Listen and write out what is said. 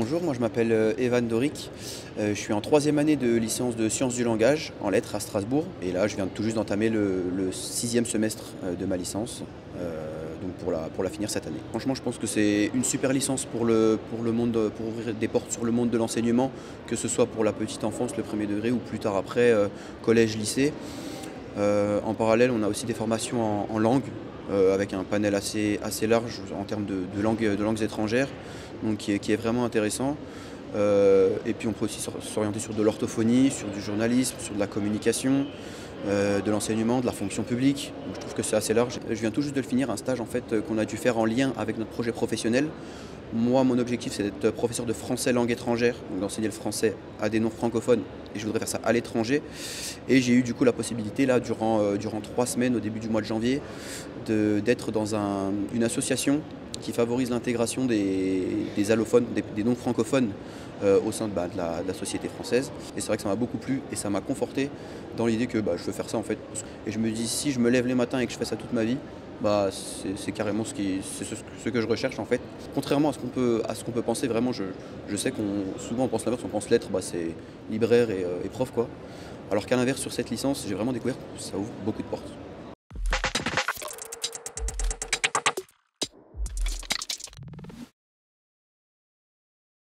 Bonjour, moi je m'appelle Evan Doric. Je suis en troisième année de licence de sciences du langage en lettres à Strasbourg. Et là, je viens tout juste d'entamer le sixième semestre de ma licence, donc pour la finir cette année. Franchement, je pense que c'est une super licence pour le monde, pour ouvrir des portes sur le monde de l'enseignement, que ce soit pour la petite enfance, le premier degré, ou plus tard après, collège, lycée. En parallèle, on a aussi des formations en langue, avec un panel assez large en termes de langues étrangères, donc qui est vraiment intéressant. Et puis on peut aussi s'orienter sur de l'orthophonie, sur du journalisme, sur de la communication, de l'enseignement, de la fonction publique. Donc je trouve que c'est assez large. Je viens tout juste de le finir, un stage en fait qu'on a dû faire en lien avec notre projet professionnel. Moi, mon objectif, c'est d'être professeur de français langue étrangère, donc d'enseigner le français à des non-francophones, et je voudrais faire ça à l'étranger. Et j'ai eu du coup la possibilité, là, durant 3 semaines, au début du mois de janvier, d'être dans une association qui favorise l'intégration des allophones, des non-francophones au sein de la société française. Et c'est vrai que ça m'a beaucoup plu et ça m'a conforté dans l'idée que je veux faire ça en fait. Et je me dis, si je me lève les matins et que je fais ça toute ma vie, c'est carrément ce que je recherche en fait. Contrairement à ce qu'on peut penser, vraiment, je sais souvent on pense l'inverse, on pense lettres, c'est libraire et prof quoi. Alors qu'à l'inverse, sur cette licence, j'ai vraiment découvert que ça ouvre beaucoup de portes.